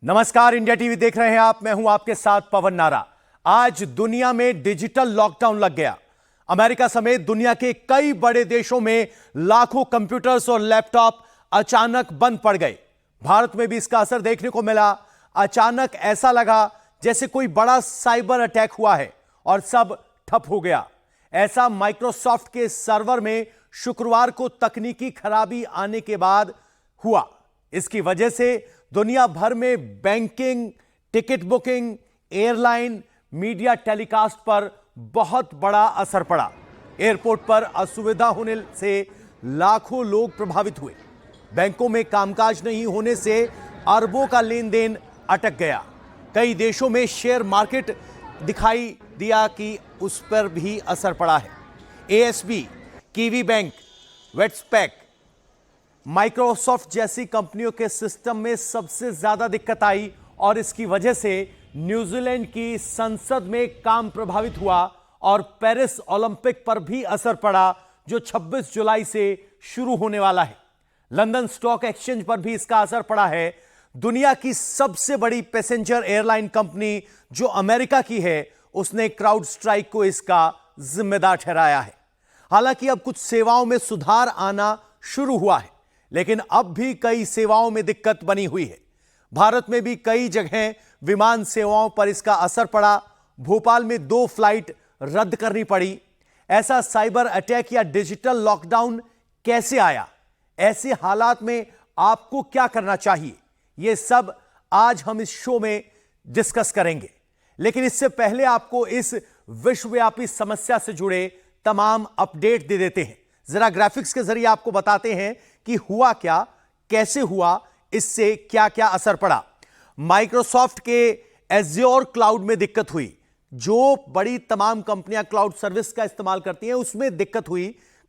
नमस्कार, India TV देख रहे हैं आप। मैं हूं आपके साथ पवन नारा। आज दुनिया में डिजिटल लॉकडाउन लग गया। अमेरिका समेत दुनिया के कई बड़े देशों में लाखों कंप्यूटर्स और लैपटॉप अचानक बंद पड़ गए। भारत में भी इसका असर देखने को मिला। अचानक ऐसा लगा जैसे कोई बड़ा साइबर अटैक हुआ है और सब ठप हो गया। ऐसा माइक्रोसॉफ्ट के सर्वर में शुक्रवार को तकनीकी खराबी आने के बाद हुआ। इसकी वजह से दुनिया भर में banking, ticket booking, airline, media telecast पर बहुत बड़ा असर पड़ा। एयरपोर्ट पर असुविधा होने से लाखों लोग प्रभावित हुए। बैंकों में कामकाज नहीं होने से अरबों का लेन देन अटक गया। कई देशों में शेयर मार्केट दिखाई दिया कि उस पर भी असर पड़ा है। एएसबी, कीवी बैंक, वेटस्पैक, माइक्रोसॉफ्ट जैसी कंपनियों के सिस्टम में सबसे ज्यादा दिक्कत आई और इसकी वजह से न्यूजीलैंड की संसद में काम प्रभावित हुआ और पेरिस ओलंपिक पर भी असर पड़ा जो 26 जुलाई से शुरू होने वाला है। लंदन स्टॉक एक्सचेंज पर भी इसका असर पड़ा है। दुनिया की सबसे बड़ी पैसेंजर एयरलाइन कंपनी जो अमेरिका की है, उसने क्राउड स्ट्राइक को इसका जिम्मेदार ठहराया है। हालांकि अब कुछ सेवाओं में सुधार आना शुरू हुआ है, लेकिन अब भी कई सेवाओं में दिक्कत बनी हुई है। भारत में भी कई जगह विमान सेवाओं पर इसका असर पड़ा। भोपाल में 2 फ्लाइट रद्द करनी पड़ी। ऐसा साइबर अटैक या डिजिटल लॉकडाउन कैसे आया? ऐसे हालात में आपको क्या करना चाहिए? यह सब आज हम इस शो में डिस्कस करेंगे। लेकिन इससे पहले आपको इस विश्वव्यापी समस्या से जुड़े तमाम अपडेट दे देते हैं। जरा ग्राफिक्स के जरिए आपको बताते हैं कि हुआ क्या, कैसे हुआ, इससे क्या क्या असर पड़ा। माइक्रोसॉफ्ट के एज्योर क्लाउड में दिक्कत हुई। जो बड़ी तमाम कंपनियां क्लाउड सर्विस का इस्तेमाल करती हैं उसमें दिक्कत हुई।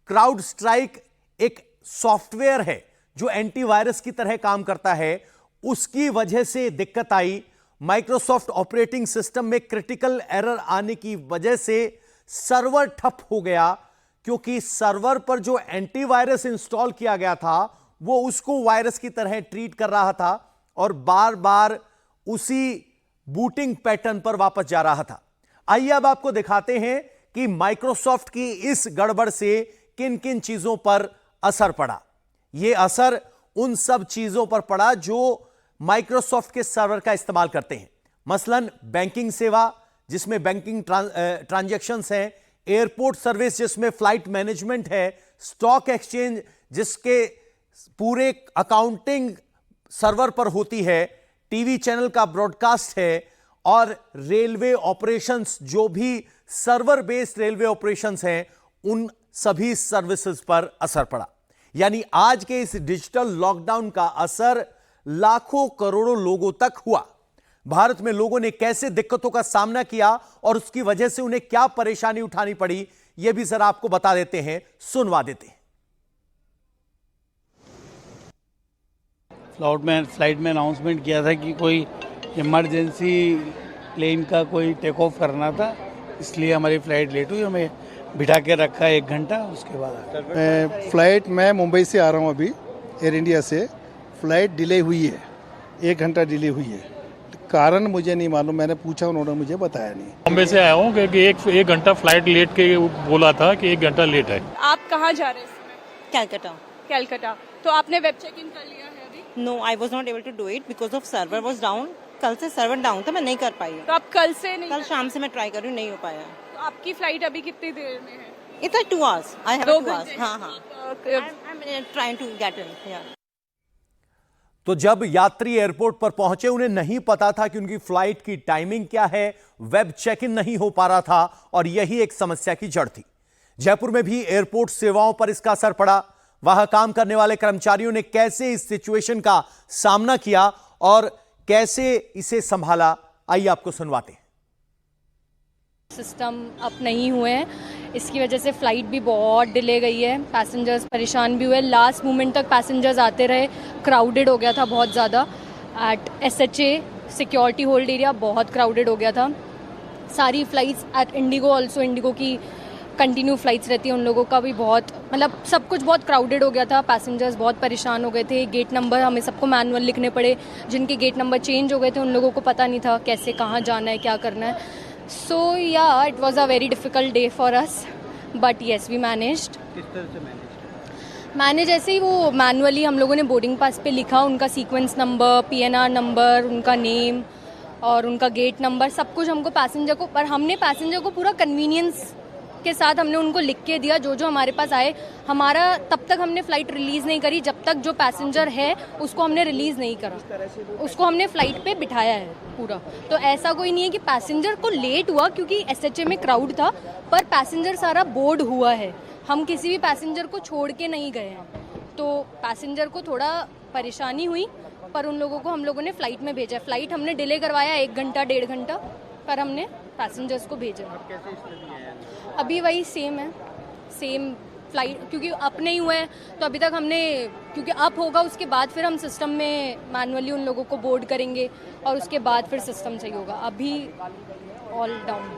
क्राउड स्ट्राइक एक सॉफ्टवेयर है जो एंटीवायरस की तरह काम करता है, उसकी वजह से दिक्कत आई। माइक्रोसॉफ्ट ऑपरेटिंग सिस्टम में क्रिटिकल एरर आने की वजह से सर्वर ठप हो गया, क्योंकि सर्वर पर जो एंटीवायरस इंस्टॉल किया गया था वो उसको वायरस की तरह ट्रीट कर रहा था और बार बार उसी बूटिंग पैटर्न पर वापस जा रहा था। आइए अब आपको दिखाते हैं कि माइक्रोसॉफ्ट की इस गड़बड़ से किन किन चीजों पर असर पड़ा। यह असर उन सब चीजों पर पड़ा जो माइक्रोसॉफ्ट के सर्वर का इस्तेमाल करते हैं। मसलन बैंकिंग सेवा जिसमें बैंकिंग ट्रांजैक्शंस हैं, एयरपोर्ट सर्विस जिसमें फ्लाइट मैनेजमेंट है, स्टॉक एक्सचेंज जिसके पूरे अकाउंटिंग सर्वर पर होती है, टीवी चैनल का ब्रॉडकास्ट है और रेलवे ऑपरेशंस जो भी सर्वर बेस्ड रेलवे ऑपरेशंस हैं, उन सभी सर्विसेज पर असर पड़ा। यानी आज के इस डिजिटल लॉकडाउन का असर लाखों करोड़ों लोगों तक हुआ। भारत में लोगों ने कैसे दिक्कतों का सामना किया और उसकी वजह से उन्हें क्या परेशानी उठानी पड़ी, यह भी जरा आपको बता देते हैं, सुनवा देते हैं। फ्लाइट में अनाउंसमेंट किया था कि कोई इमरजेंसी प्लेन का कोई टेक ऑफ करना था, इसलिए हमारी फ्लाइट लेट हुई। हमें बिठा के रखा 1 घंटा, उसके बाद फ्लाइट मैं मुंबई से आ रहा हूँ अभी एयर इंडिया से। फ्लाइट डिले हुई है, 1 घंटा डिले हुई है। कारण मुझे नहीं मालूम, मैंने पूछा, उन्होंने मुझे बताया नहीं। बॉम्बे से आया हूँ क्योंकि एक घंटा फ्लाइट लेट के बोला था कि 1 घंटा लेट है। आप कहाँ जा रहे हैं इस समय? कैलकाटा। तो आपने वेब चेक इन कर लिया है अभी? No, I was not able to do it because of server was down. कल से सर्वर डाउन था, मैं नहीं कर पाई। तो आप कल से नहीं? कल शाम से मैं ट्राई कर रही हूँ, नहीं हो पाया। तो आपकी फ्लाइट अभी कितनी देर में है? It's 2 hours। I have 2 hours। हाँ। I am trying to get in. तो जब यात्री एयरपोर्ट पर पहुंचे, उन्हें नहीं पता था कि उनकी फ्लाइट की टाइमिंग क्या है, वेब चेक इन नहीं हो पा रहा था और यही एक समस्या की जड़ थी। जयपुर में भी एयरपोर्ट सेवाओं पर इसका असर पड़ा। वहां काम करने वाले कर्मचारियों ने कैसे इस सिचुएशन का सामना किया और कैसे इसे संभाला, आइए आपको सुनवाते हैं। सिस्टम अप नहीं हुए हैं, इसकी वजह से फ़्लाइट भी बहुत डिले गई है। पैसेंजर्स परेशान भी हुए। लास्ट मोमेंट तक पैसेंजर्स आते रहे। क्राउडेड हो गया था बहुत ज़्यादा। At SHA security hold area बहुत क्राउडेड हो गया था। सारी flights at IndiGo also, IndiGo की कंटिन्यू फ्लाइट्स रहती है उन लोगों का भी बहुत, मतलब सब कुछ बहुत क्राउडेड हो गया था, पैसेंजर्स बहुत परेशान हो गए थे, गेट नंबर हमें सबको मैनुअल लिखने पड़े, जिनके गेट नंबर चेंज हो गए थे उन लोगों को पता नहीं था कैसे कहाँ जाना है क्या करना है. So yeah it was a very difficult day for us, but yes we managed. किस तरह से मैंने जैसे ही वो मैनुअली हम लोगों ने बोर्डिंग पास पे लिखा उनका सीक्वेंस नंबर, पीएनआर नंबर, उनका नेम और उनका गेट नंबर, सब कुछ हमको पैसेंजर को, पर हमने पैसेंजर को पूरा कन्वीनियंस के साथ हमने उनको लिख के दिया जो हमारे पास आए. हमारा तब तक हमने फ़्लाइट रिलीज़ नहीं करी जब तक जो पैसेंजर है उसको हमने रिलीज़ नहीं करा, उसको हमने फ़्लाइट पे बिठाया है पूरा. तो ऐसा कोई नहीं है कि पैसेंजर को लेट हुआ क्योंकि एसएचए में क्राउड था, पर पैसेंजर सारा बोर्ड हुआ है. हम किसी भी पैसेंजर को छोड़ के नहीं गए हैं, तो पैसेंजर को थोड़ा परेशानी हुई, पर उन लोगों को हम लोगों ने फ़्लाइट में भेजा. फ़्लाइट हमने डिले करवाया 1 घंटा 1.5 घंटा, पर हमने पैसेंजर्स को भेजा. अभी वही सेम है, सेम फ्लाइट, क्योंकि अप नहीं हुए हैं तो अभी तक हमने, क्योंकि अप होगा उसके बाद फिर हम सिस्टम में मैनुअली उन लोगों को बोर्ड करेंगे और उसके बाद फिर सिस्टम सही होगा. अभी ऑल डाउन.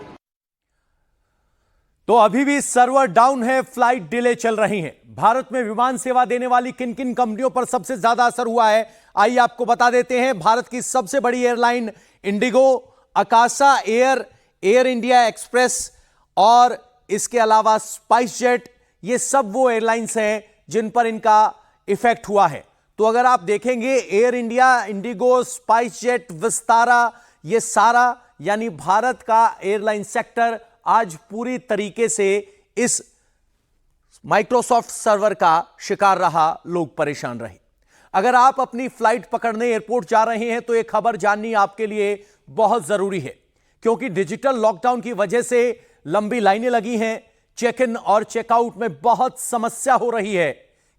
तो अभी भी सर्वर डाउन है, फ्लाइट डिले चल रही हैं. भारत में विमान सेवा देने वाली किन किन कंपनियों पर सबसे ज्यादा असर हुआ है, आइए आपको बता देते हैं. भारत की सबसे बड़ी airline Indigo, Akasha air, air India express और इसके अलावा स्पाइस जेट, ये सब वो एयरलाइंस हैं जिन पर इनका इफेक्ट हुआ है. तो अगर आप देखेंगे air India, Indigo, spice jet, Vistara, ये सारा यानी भारत का एयरलाइन सेक्टर आज पूरी तरीके से इस माइक्रोसॉफ्ट सर्वर का शिकार रहा, लोग परेशान रहे. अगर आप अपनी फ्लाइट पकड़ने एयरपोर्ट जा रहे हैं तो यह खबर जाननी आपके लिए बहुत जरूरी है, क्योंकि डिजिटल लॉकडाउन की वजह से लंबी लाइनें लगी हैं, चेक इन और चेकआउट में बहुत समस्या हो रही है.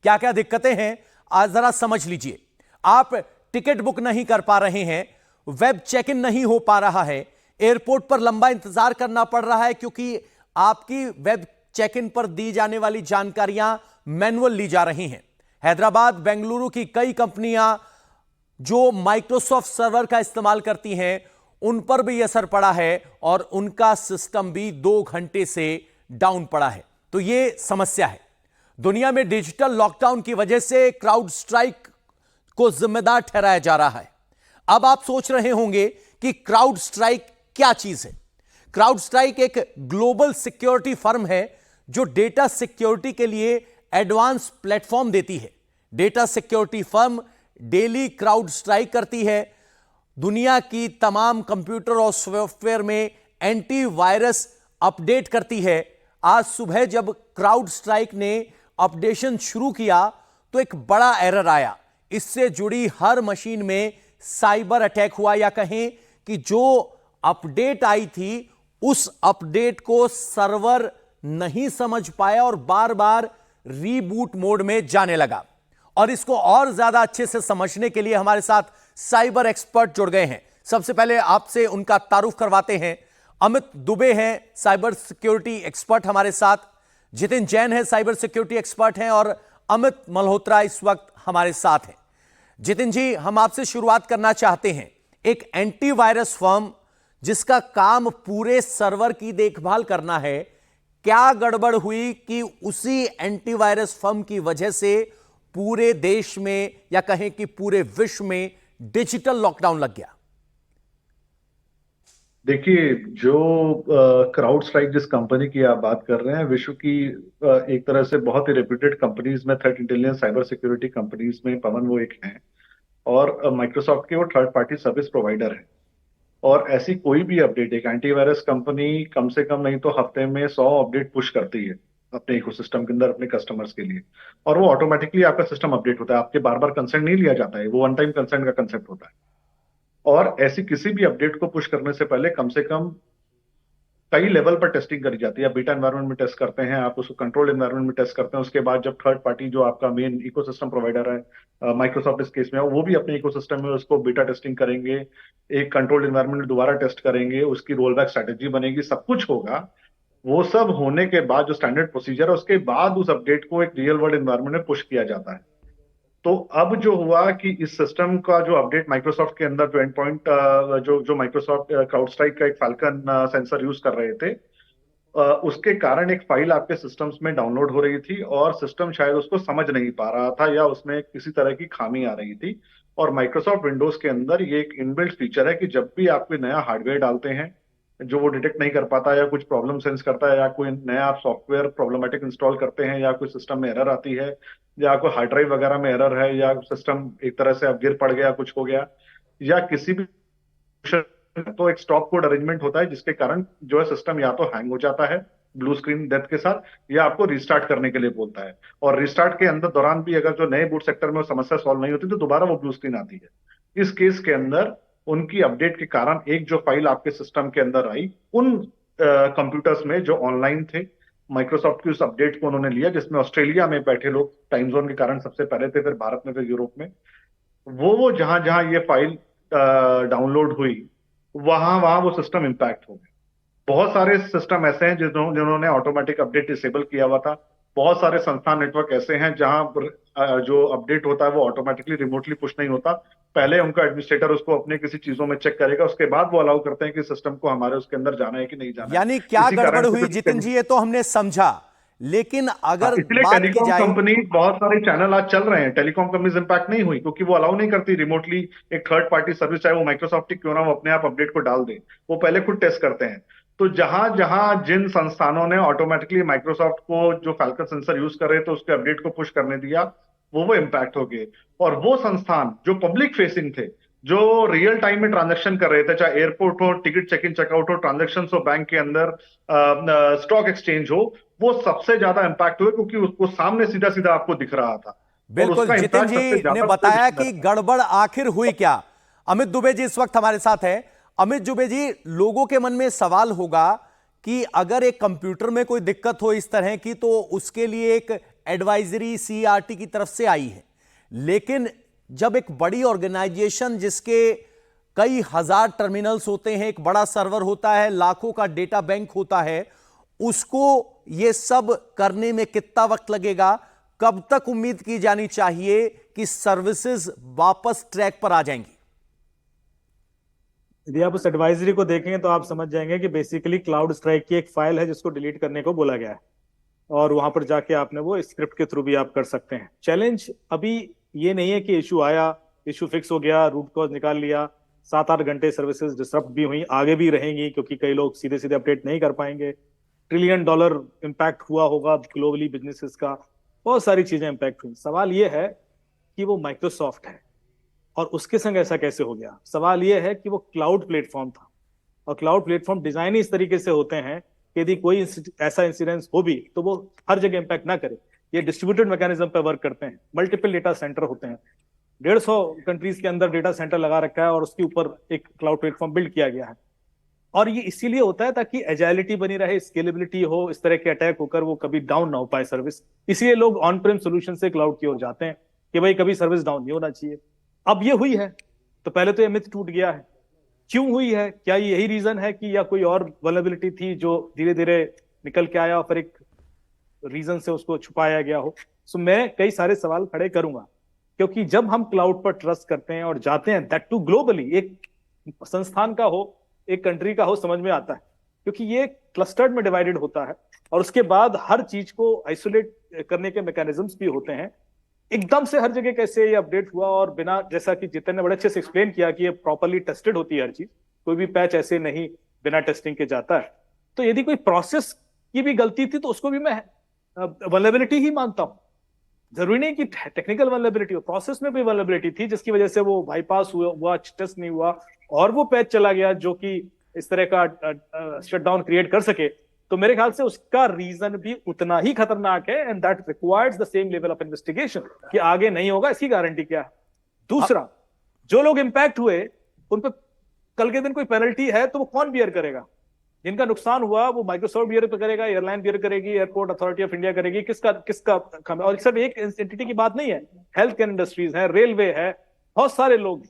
क्या क्या दिक्कतें हैं आज जरा समझ लीजिए. आप टिकट बुक नहीं कर पा रहे हैं, वेब चेक इन नहीं हो पा रहा है, एयरपोर्ट पर लंबा इंतजार करना पड़ रहा है क्योंकि आपकी वेब चेक इन पर दी जाने वाली जानकारियां मैनुअल ली जा रही हैं. हैदराबाद, बेंगलुरु की कई कंपनियां जो माइक्रोसॉफ्ट सर्वर का इस्तेमाल करती हैं उन पर भी असर पड़ा है और उनका सिस्टम भी 2 घंटे से डाउन पड़ा है. तो यह समस्या है. दुनिया में डिजिटल लॉकडाउन की वजह से क्राउड स्ट्राइक को जिम्मेदार ठहराया जा रहा है. अब आप सोच रहे होंगे कि क्राउड स्ट्राइक क्या चीज है. क्राउड स्ट्राइक एक ग्लोबल सिक्योरिटी फर्म है जो डेटा सिक्योरिटी के लिए एडवांस प्लेटफॉर्म देती है. Data security firm daily crowd strike करती है. दुनिया की तमाम कंप्यूटर और सॉफ्टवेयर में एंटीवायरस अपडेट करती है. आज सुबह जब क्राउड स्ट्राइक ने अपडेशन शुरू किया तो एक बड़ा एरर आया. इससे जुड़ी हर मशीन में साइबर अटैक हुआ, या कहें कि जो अपडेट आई थी उस अपडेट को सर्वर नहीं समझ पाया और बार बार रीबूट मोड में जाने लगा. और इसको और ज्यादा अच्छे से समझने के लिए हमारे साथ साइबर एक्सपर्ट जुड़ गए हैं. सबसे पहले आपसे उनका तारुफ करवाते हैं. अमित दुबे हैं, साइबर सिक्योरिटी एक्सपर्ट हमारे साथ. जितिन जैन है, साइबर सिक्योरिटी एक्सपर्ट हैं. और अमित मल्होत्रा इस वक्त हमारे साथ हैं. जितिन जी, हम आपसे शुरुआत करना चाहते हैं. एक एंटीवायरस फर्म जिसका काम पूरे सर्वर की देखभाल करना है, क्या गड़बड़ हुई कि उसी एंटीवायरस फर्म की वजह से पूरे देश में या कहें कि पूरे विश्व में डिजिटल लॉकडाउन लग गया? देखिए, जो क्राउड स्ट्राइक जिस कंपनी की आप बात कर रहे हैं, विश्व की एक तरह से बहुत ही रेप्यूटेड कंपनीज में, threat intelligence cyber security companies में पवन वो एक हैं. और माइक्रोसॉफ्ट के वो थर्ड पार्टी सर्विस प्रोवाइडर है. और ऐसी कोई भी अपडेट एक एंटीवायरस कंपनी कम से कम नहीं तो हफ्ते में 100 अपडेट पुश करती है अपने इकोसिस्टम के अंदर अपने कस्टमर्स के लिए. और वो ऑटोमेटिकली आपका सिस्टम अपडेट होता है. आपके बार बार कंसेंट नहीं लिया जाता है, वो वन टाइम कंसेंट का कंसेप्ट होता है. और ऐसी किसी भी अपडेट को पुश करने से पहले कम से कम कई लेवल पर टेस्टिंग करी जाती है. आप बीटा एनवायरनमेंट में टेस्ट करते हैं, आप उसको कंट्रोल एनवायरनमेंट में टेस्ट करते हैं. उसके बाद जब थर्ड पार्टी जो आपका मेन इकोसिस्टम प्रोवाइडर है, माइक्रोसॉफ्ट इस केस में, वो भी अपने इकोसिस्टम में उसको बीटा टेस्टिंग करेंगे, एक कंट्रोल एनवायरनमेंट में दोबारा टेस्ट करेंगे, उसकी रोल बैक स्ट्रैटेजी बनेगी, सब कुछ होगा. वो सब होने के बाद जो स्टैंडर्ड प्रोसीजर है, उसके बाद उस अपडेट को एक रियल वर्ल्ड एनवायरनमेंट में पुश किया जाता है. तो अब जो हुआ कि इस सिस्टम का जो अपडेट माइक्रोसॉफ्ट के अंदर जो एंड पॉइंट जो माइक्रोसॉफ्ट क्राउड स्ट्राइक का एक फाल्कन सेंसर यूज कर रहे थे, उसके कारण एक फाइल आपके सिस्टम्स में डाउनलोड हो रही थी और सिस्टम शायद उसको समझ नहीं पा रहा था या उसमें किसी तरह की खामी आ रही थी। और माइक्रोसॉफ्ट विंडोज के अंदर ये एक इनबिल्ट फीचर है कि जब भी आप कोई नया हार्डवेयर डालते हैं जो वो डिटेक्ट नहीं कर पाता या कुछ प्रॉब्लम सेंस करता है या कोई नया आप सॉफ्टवेयर प्रॉब्लमैटिक इंस्टॉल करते हैं या कोई सिस्टम में एरर आती है या कोई हार्ड ड्राइव वगैरह में एरर है या सिस्टम एक तरह से अब गिर पड़ गया, कुछ हो गया या किसी भी, तो एक स्टॉप कोड अरेंजमेंट होता है जिसके कारण जो है सिस्टम या तो हैंग हो जाता है ब्लू स्क्रीन डेथ के साथ या आपको रिस्टार्ट करने के लिए बोलता है। और रिस्टार्ट के अंदर दौरान भी अगर जो नए बूट सेक्टर में वो समस्या सॉल्व नहीं होती तो दोबारा वो ब्लू स्क्रीन आती है। इस केस के अंदर उनकी अपडेट के कारण एक जो फाइल आपके सिस्टम के अंदर आई उन कंप्यूटर्स में जो ऑनलाइन थे, माइक्रोसॉफ्ट की उस अपडेट को उन्होंने लिया जिसमें ऑस्ट्रेलिया में बैठे लोग टाइम जोन के कारण सबसे पहले थे, फिर भारत में, फिर यूरोप में, वो जहां जहां ये फाइल डाउनलोड हुई वहां वहां वो सिस्टम इंपैक्ट हो गए। बहुत सारे सिस्टम ऐसे हैं जिन्होंने ऑटोमेटिक अपडेट डिसेबल किया हुआ था। बहुत सारे संस्थान नेटवर्क ऐसे हैं जहां पर जो अपडेट होता है वो ऑटोमेटिकली रिमोटली पुश नहीं होता, पहले उनका एडमिनिस्ट्रेटर उसको अपने किसी चीजों में चेक करेगा, उसके बाद वो अलाउ करते हैं कि सिस्टम को हमारे उसके अंदर जाना है कि नहीं जाना है। यानी क्या इसी कारण गड़बड़ से हुई जितिन जी, ये तो हमने समझा, लेकिन अगर इसलिए बात की टेलीकॉम जाए, कंपनी, बहुत सारे चैनल आज चल रहे हैं, टेलीकॉम कंपनीज इंपैक्ट नहीं हुई क्योंकि वो अलाउ नहीं करती रिमोटली एक थर्ड पार्टी सर्विस, चाहे वो माइक्रोसॉफ्ट की क्यों ना, वो अपने आप अपडेट को डाल दे, वो पहले खुद टेस्ट करते हैं। तो जहां जहां जिन संस्थानों ने ऑटोमेटिकली माइक्रोसॉफ्ट को जो फाल्कन सेंसर यूज कर रहे थे उसके अपडेट को पुश करने दिया, वो इम्पैक्ट हो गए। और वो संस्थान जो पब्लिक फेसिंग थे, जो रियल टाइम में ट्रांजैक्शन कर रहे थे, चाहे एयरपोर्ट हो, टिकट चेक इन चेकआउट हो, ट्रांजैक्शन हो बैंक के अंदर, स्टॉक एक्सचेंज हो, वो सबसे ज्यादा इंपैक्ट हुए क्योंकि उसको सामने सीधा सीधा आपको दिख रहा था। और बिल्कुल उसका जितिन impact सबसे जी ज्यादा ने बताया उसके कि गड़बड़ आखिर हुई क्या। अमित दुबे जी इस वक्त हमारे साथ है। अमित दुबे जी, लोगों के मन में सवाल होगा कि अगर एक कंप्यूटर में कोई दिक्कत हो इस तरह की तो उसके लिए एक एडवाइजरी सीआरटी की तरफ से आई है, लेकिन जब एक बड़ी ऑर्गेनाइजेशन जिसके कई हजार टर्मिनल्स होते हैं, एक बड़ा सर्वर होता है, लाखों का डेटा बैंक होता है, उसको यह सब करने में कितना वक्त लगेगा? कब तक उम्मीद की जानी चाहिए कि सर्विसेज वापस ट्रैक पर आ जाएंगी? यदि आप उस एडवाइजरी को देखेंगे तो आप समझ जाएंगे कि बेसिकली क्लाउड स्ट्राइक की एक फाइल है जिसको डिलीट करने को बोला गया है और वहां पर जाके आपने वो स्क्रिप्ट के थ्रू भी आप कर सकते हैं। चैलेंज अभी ये नहीं है कि इशू आया, इशू फिक्स हो गया, रूट कॉज निकाल लिया, 7-8 घंटे सर्विसेज डिसरप्ट भी हुई, आगे भी रहेंगी क्योंकि कई लोग सीधे सीधे अपडेट नहीं कर पाएंगे, $1 ट्रिलियन इम्पैक्ट हुआ होगा ग्लोबली बिजनेसेस का, बहुत सारी चीजें इम्पैक्ट हुई। सवाल ये है कि वो माइक्रोसॉफ्ट है और उसके संग ऐसा कैसे हो गया। सवाल यह है कि वो क्लाउड प्लेटफॉर्म था और क्लाउड प्लेटफॉर्म डिजाइन इस तरीके से होते हैं कि यदि कोई ऐसा इंसिडेंस हो भी तो वो हर जगह इंपैक्ट ना करे। ये डिस्ट्रीब्यूटेड मैकेनिज्म पे वर्क करते हैं, मल्टीपल डेटा सेंटर होते हैं, 150 कंट्रीज के अंदर डेटा सेंटर लगा रखा है और उसके ऊपर एक क्लाउड प्लेटफॉर्म बिल्ड किया गया है। और ये इसीलिए होता है ताकि एजाइलिटी बनी रहे, स्केलेबिलिटी हो, इस तरह के अटैक होकर वो कभी डाउन ना हो पाए सर्विस। इसलिए लोग ऑन प्रेम सोल्यूशन से क्लाउड की ओर जाते हैं कि भाई कभी सर्विस डाउन नहीं होना चाहिए। अब ये हुई है तो पहले तो ये मिथ टूट गया है। क्यों हुई है? क्या ये यही रीजन है कि या कोई और वल्नरेबिलिटी थी जो धीरे धीरे निकल के आया और फिर एक रीजन से उसको छुपाया गया हो? सो मैं कई सारे सवाल खड़े करूंगा क्योंकि जब हम क्लाउड पर ट्रस्ट करते हैं और जाते हैं, दैट टू ग्लोबली, एक संस्थान का हो, एक कंट्री का हो, समझ में आता है क्योंकि ये क्लस्टर्ड में डिवाइडेड होता है और उसके बाद हर चीज को आइसोलेट करने के मैकेनिज्म्स भी होते हैं। एकदम से हर जगह कैसे ये अपडेट हुआ और बिना, जैसा कि जितन ने बड़े अच्छे से एक्सप्लेन किया कि ये प्रॉपर्ली टेस्टेड होती है हर चीज, कोई भी पैच ऐसे नहीं बिना टेस्टिंग के जाता है। तो यदि कोई प्रोसेस की भी गलती थी तो उसको भी मैं वल्नरेबिलिटी ही मानता हूं। जरूरी नहीं कि टेक्निकल वल्नरेबिलिटी हो, प्रोसेस में भी वल्नरेबिलिटी थी जिसकी वजह से वो बाईपास हुआ, टेस्ट नहीं हुआ और वो पैच चला गया जो कि इस तरह का शटडाउन क्रिएट कर सके। तो मेरे ख्याल से उसका रीजन भी उतना ही खतरनाक है and that requires the same level of investigation कि आगे नहीं होगा, इसकी गारंटी क्या है। दूसरा, जो लोग इंपैक्ट हुए उन पर कल के दिन कोई पेनल्टी है तो वो कौन बियर करेगा? जिनका नुकसान हुआ वो माइक्रोसॉफ्ट बियर करेगा, एयरलाइन बियर करेगी, एयरपोर्ट अथॉरिटी ऑफ इंडिया करेगी, किसका और सिर्फ एक एंटिटी की बात नहीं है, हेल्थ केयर इंडस्ट्रीज है, रेलवे है, बहुत सारे लोग।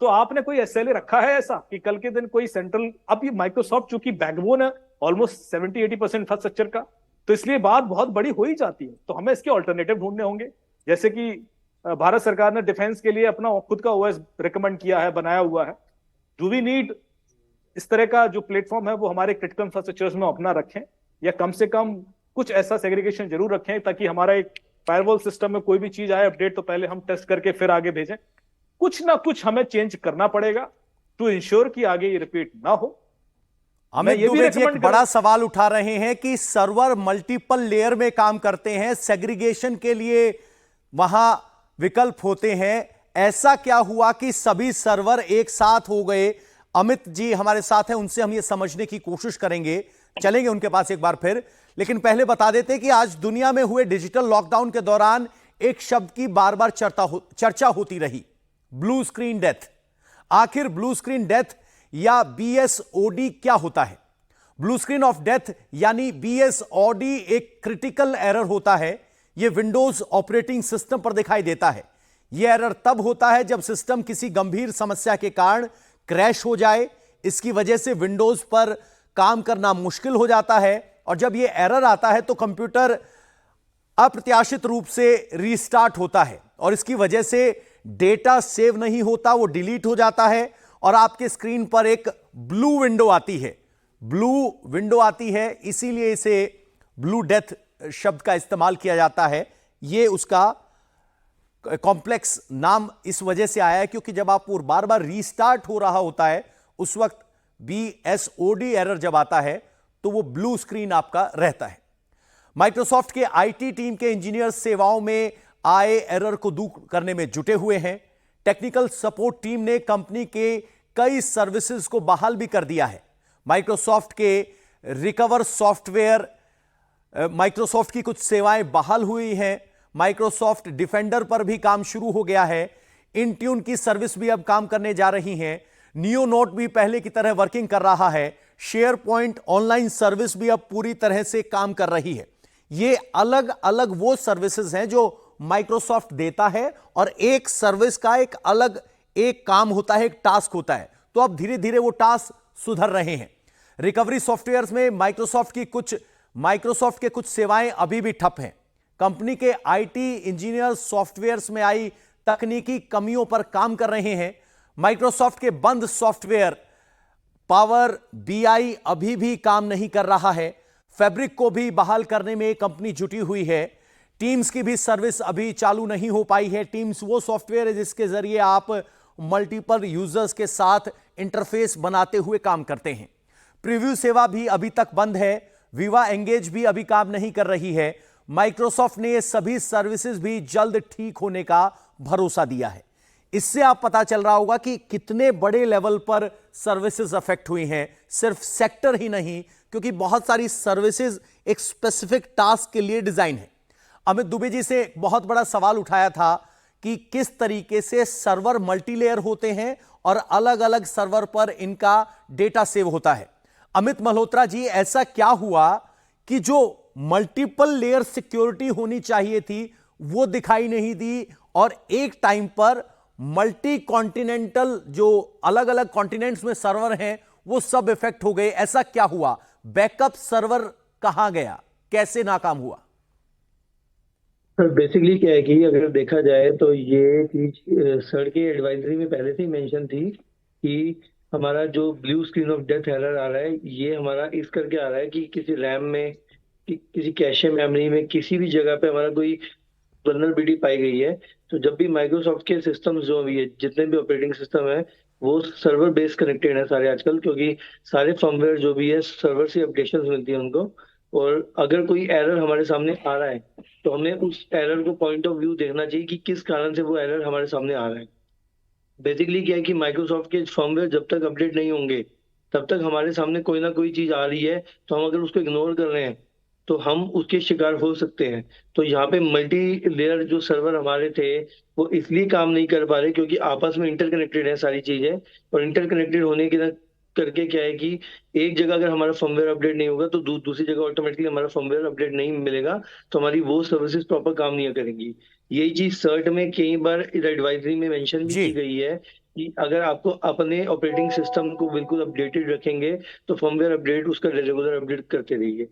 तो आपने कोई एसएलए रखा है ऐसा कि कल के दिन कोई सेंट्रल, अब ये माइक्रोसॉफ्ट चूंकि बैकबोन है ऑलमोस्ट 70-80% इंफ्रास्ट्रक्चर का, तो इसलिए बात बहुत बड़ी हो ही जाती है। तो हमें इसके ऑल्टरनेटिव ढूंढने होंगे, जैसे कि भारत सरकार ने डिफेंस के लिए अपना खुद का ओएस रिकमेंड किया है, बनाया हुआ है। डू वी नीड इस तरह का जो प्लेटफॉर्म है वो हमारे क्रिटिकल इंफ्रास्ट्रक्चर्स में अपना रखें? या कम से कम कुछ ऐसा सेग्रीगेशन जरूर रखें ताकि हमारा एक फायरवॉल सिस्टम में कोई भी चीज आए अपडेट तो पहले हम टेस्ट करके फिर आगे भेजें। कुछ ना कुछ हमें चेंज करना पड़ेगा टू इंश्योर कि आगे ये रिपीट ना हो। अमित दुबे जी एक बड़ा सवाल उठा रहे हैं कि सर्वर मल्टीपल लेयर में काम करते हैं, सेग्रीगेशन के लिए वहां विकल्प होते हैं, ऐसा क्या हुआ कि सभी सर्वर एक साथ हो गए? अमित जी हमारे साथ हैं, उनसे हम ये समझने की कोशिश करेंगे, चलेंगे उनके पास एक बार फिर। लेकिन पहले बता देते कि आज दुनिया में हुए डिजिटल लॉकडाउन के दौरान एक शब्द की बार बार चर्चा होती रही, ब्लू स्क्रीन डेथ। आखिर ब्लू स्क्रीन डेथ या BSOD क्या होता है? ब्लू स्क्रीन ऑफ डेथ यानी BSOD एक क्रिटिकल एरर होता है। यह विंडोज ऑपरेटिंग सिस्टम पर दिखाई देता है। यह एरर तब होता है जब सिस्टम किसी गंभीर समस्या के कारण क्रैश हो जाए। इसकी वजह से विंडोज पर काम करना मुश्किल हो जाता है और जब यह एरर आता है तो कंप्यूटर अप्रत्याशित रूप से रीस्टार्ट होता है और इसकी वजह से डेटा सेव नहीं होता, वो डिलीट हो जाता है और आपके स्क्रीन पर एक ब्लू विंडो आती है। ब्लू विंडो आती है, इसीलिए इसे ब्लू डेथ शब्द का इस्तेमाल किया जाता है। यह उसका कॉम्प्लेक्स नाम इस वजह से आया है क्योंकि जब आप बार बार रीस्टार्ट हो रहा होता है उस वक्त BSOD एरर जब आता है तो वो ब्लू स्क्रीन आपका रहता है। माइक्रोसॉफ्ट के IT टीम के इंजीनियर सेवाओं में आए एरर को दूर करने में जुटे हुए हैं। टेक्निकल सपोर्ट टीम ने कंपनी के कई सर्विसेज को बहाल भी कर दिया है। माइक्रोसॉफ्ट के रिकवर सॉफ्टवेयर, माइक्रोसॉफ्ट की कुछ सेवाएं बहाल हुई हैं। माइक्रोसॉफ्ट डिफेंडर पर भी काम शुरू हो गया है। इंट्यून की सर्विस भी अब काम करने जा रही हैं। नियो नोट भी पहले की तरह वर्किंग कर रहा है। शेयर पॉइंट ऑनलाइन सर्विस भी अब पूरी तरह से काम कर रही है। ये अलग अलग वो सर्विसेज हैं जो माइक्रोसॉफ्ट देता है और एक सर्विस का एक अलग एक काम होता है, एक टास्क होता है। तो अब धीरे धीरे वो टास्क सुधर रहे हैं। रिकवरी सॉफ्टवेयर्स में माइक्रोसॉफ्ट के कुछ सेवाएं अभी भी ठप हैं। कंपनी के IT इंजीनियर सॉफ्टवेयर्स में आई तकनीकी कमियों पर काम कर रहे हैं। माइक्रोसॉफ्ट के बंद सॉफ्टवेयर पावर BI अभी भी काम नहीं कर रहा है। फैब्रिक को भी बहाल करने में कंपनी जुटी हुई है। टीम्स की भी सर्विस अभी चालू नहीं हो पाई है। टीम्स वो सॉफ्टवेयर है जिसके जरिए आप मल्टीपल यूजर्स के साथ इंटरफेस बनाते हुए काम करते हैं। प्रीव्यू सेवा भी अभी तक बंद है। विवा एंगेज भी अभी काम नहीं कर रही है। माइक्रोसॉफ्ट ने ये सभी सर्विसेज भी जल्द ठीक होने का भरोसा दिया है। इससे आप पता चल रहा होगा कि कितने बड़े लेवल पर सर्विसेज अफेक्ट हुई हैं, सिर्फ सेक्टर ही नहीं, क्योंकि बहुत सारी सर्विसेज एक स्पेसिफिक टास्क के लिए डिजाइन है। अमित दुबे जी से बहुत बड़ा सवाल उठाया था कि किस तरीके से सर्वर मल्टीलेयर होते हैं और अलग अलग सर्वर पर इनका डेटा सेव होता है। अमित मल्होत्रा जी, ऐसा क्या हुआ कि जो मल्टीपल लेयर सिक्योरिटी होनी चाहिए थी वो दिखाई नहीं दी और एक टाइम पर मल्टी कॉन्टिनेंटल जो अलग अलग कॉन्टिनेंट्स में सर्वर हैं वो सब इफेक्ट हो गए? ऐसा क्या हुआ? बैकअप सर्वर कहां गया? कैसे नाकाम हुआ? सर बेसिकली क्या है कि अगर देखा जाए तो ये चीज सर की एडवाइजरी में पहले से ही मेंशन थी कि हमारा जो blue screen of death error आ रहा है ये हमारा इस करके आ रहा है कि किसी रैम में किसी कैशे मेमोरी में किसी भी जगह पे हमारा कोई वल्नरेबिलिटी पाई गई है। तो जब भी माइक्रोसॉफ्ट के सिस्टम्स जो भी है, जितने भी ऑपरेटिंग सिस्टम है, वो सर्वर बेस्ड कनेक्टेड है सारे आजकल, क्योंकि सारे फर्मवेयर जो भी है सर्वर से अपडेशंस मिलती है उनको। और अगर कोई एरर हमारे सामने आ रहा है तो हमें उस एरर को पॉइंट ऑफ व्यू देखना चाहिए कि किस कारण से वो एरर हमारे सामने आ रहा है। बेसिकली क्या है कि माइक्रोसॉफ्ट के फर्मवेयर जब तक अपडेट नहीं होंगे तब तक हमारे सामने कोई ना कोई चीज आ रही है, तो हम अगर उसको इग्नोर कर रहे हैं तो हम उसके शिकार हो सकते हैं। तो यहाँ पे मल्टी लेयर जो सर्वर हमारे थे वो इसलिए काम नहीं कर पा रहे क्योंकि आपस में इंटरकनेक्टेड है सारी चीजें, और इंटरकनेक्टेड होने के करके क्या है कि एक जगह अगर हमारा फर्मवेयर अपडेट नहीं होगा तो दूसरी जगह ऑटोमेटिकली हमारा फर्मवेयर अपडेट नहीं मिलेगा, तो हमारी वो सर्विसेज प्रॉपर काम नहीं करेंगी। यही चीज सर्ट में कई बार एडवाइजरी में मेंशन भी की गई है कि अगर आपको अपने ऑपरेटिंग सिस्टम को बिल्कुल अपडेटेड रखेंगे तो फर्मवेयर अपडेट उसका रेगुलर अपडेट करते रहिए।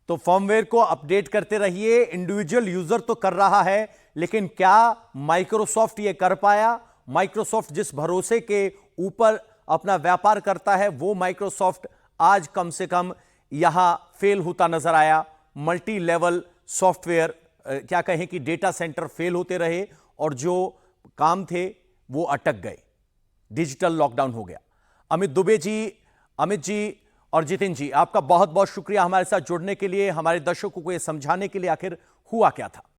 तो फर्मवेयर को अपडेट करते रहिए। इंडिविजुअल यूजर तो कर रहा है, लेकिन क्या माइक्रोसॉफ्ट ये कर पाया? माइक्रोसॉफ्ट जिस भरोसे के ऊपर अपना व्यापार करता है वो माइक्रोसॉफ्ट आज कम से कम यहां फेल होता नजर आया। मल्टी लेवल सॉफ्टवेयर, क्या कहें कि डेटा सेंटर फेल होते रहे और जो काम थे वो अटक गए। डिजिटल लॉकडाउन हो गया। अमित दुबे जी, अमित जी और जितिन जी, आपका बहुत बहुत शुक्रिया हमारे साथ जुड़ने के लिए, हमारे दर्शकों को यह समझाने के लिए आखिर हुआ क्या था।